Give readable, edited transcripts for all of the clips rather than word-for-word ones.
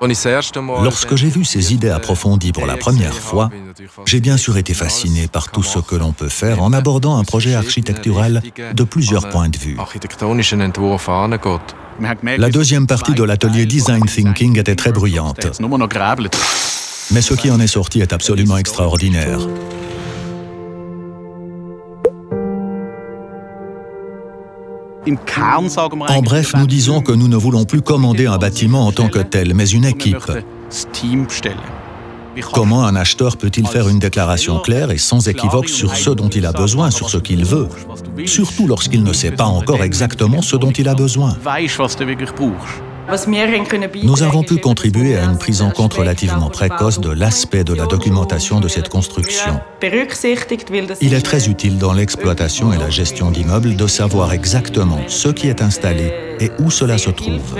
Lorsque j'ai vu ces idées approfondies pour la première fois, j'ai bien sûr été fasciné par tout ce que l'on peut faire en abordant un projet architectural de plusieurs points de vue. La deuxième partie de l'atelier Design Thinking était très bruyante. Mais ce qui en est sorti est absolument extraordinaire. En bref, nous disons que nous ne voulons plus commander un bâtiment en tant que tel, mais une équipe. Comment un acheteur peut-il faire une déclaration claire et sans équivoque sur ce dont il a besoin, sur ce qu'il veut, surtout lorsqu'il ne sait pas encore exactement ce dont il a besoin? Nous avons pu contribuer à une prise en compte relativement précoce de l'aspect de la documentation de cette construction. Il est très utile dans l'exploitation et la gestion d'immeubles de savoir exactement ce qui est installé et où cela se trouve.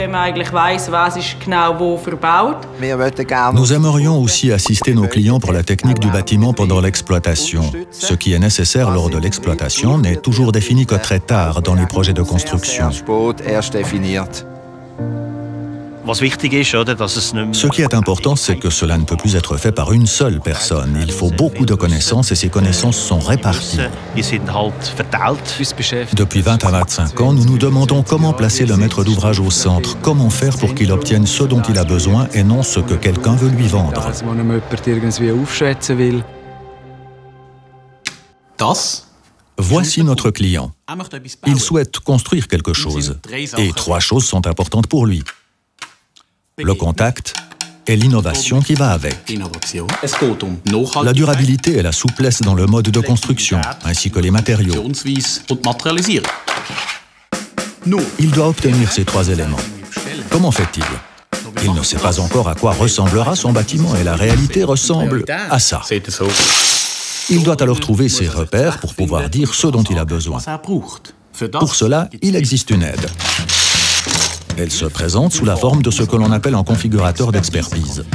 Nous aimerions aussi assister nos clients pour la technique du bâtiment pendant l'exploitation. Ce qui est nécessaire lors de l'exploitation n'est toujours défini que très tard dans les projets de construction. Ce qui est important, c'est que cela ne peut plus être fait par une seule personne. Il faut beaucoup de connaissances et ces connaissances sont réparties. Depuis 20 à 25 ans, nous nous demandons comment placer le maître d'ouvrage au centre, comment faire pour qu'il obtienne ce dont il a besoin et non ce que quelqu'un veut lui vendre. Voici notre client. Il souhaite construire quelque chose et 3 choses sont importantes pour lui. Le contact et l'innovation qui va avec. La durabilité et la souplesse dans le mode de construction, ainsi que les matériaux. Il doit obtenir ces 3 éléments. Comment fait-il? Il ne sait pas encore à quoi ressemblera son bâtiment et la réalité ressemble à ça. Il doit alors trouver ses repères pour pouvoir dire ce dont il a besoin. Pour cela, il existe une aide. Elle se présente sous la forme de ce que l'on appelle un configurateur d'expertise.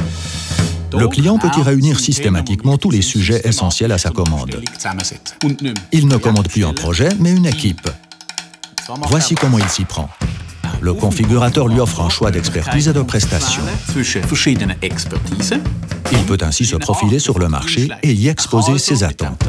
Le client peut y réunir systématiquement tous les sujets essentiels à sa commande. Il ne commande plus un projet, mais une équipe. Voici comment il s'y prend. Le configurateur lui offre un choix d'expertise et de prestations. Il peut ainsi se profiler sur le marché et y exposer ses attentes.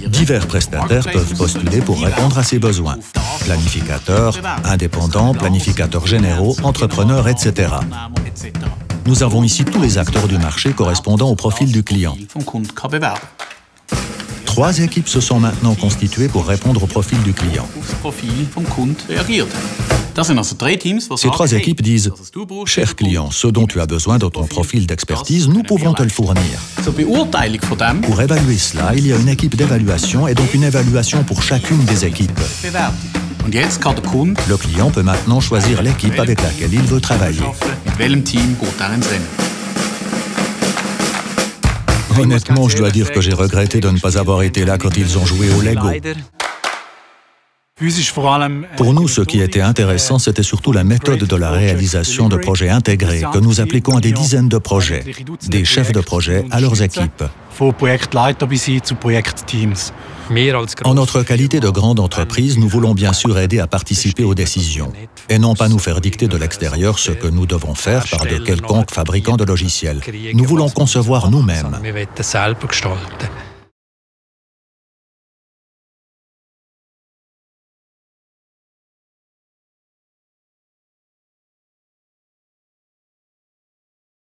Divers prestataires peuvent postuler pour répondre à ses besoins. Planificateurs, indépendants, planificateurs généraux, entrepreneurs, etc. Nous avons ici tous les acteurs du marché correspondant au profil du client. 3 équipes se sont maintenant constituées pour répondre au profil du client. Ces 3 équipes disent « Cher client, ce dont tu as besoin dans ton profil d'expertise, nous pouvons te le fournir. » Pour évaluer cela, il y a une équipe d'évaluation et donc une évaluation pour chacune des équipes. Le client peut maintenant choisir l'équipe avec laquelle il veut travailler. Honnêtement, je dois dire que j'ai regretté de ne pas avoir été là quand ils ont joué au Lego. Pour nous, ce qui était intéressant, c'était surtout la méthode de la réalisation de projets intégrés que nous appliquons à des dizaines de projets, des chefs de projet à leurs équipes. En notre qualité de grande entreprise, nous voulons bien sûr aider à participer aux décisions et non pas nous faire dicter de l'extérieur ce que nous devons faire par de quelconques fabricants de logiciels. Nous voulons concevoir nous-mêmes.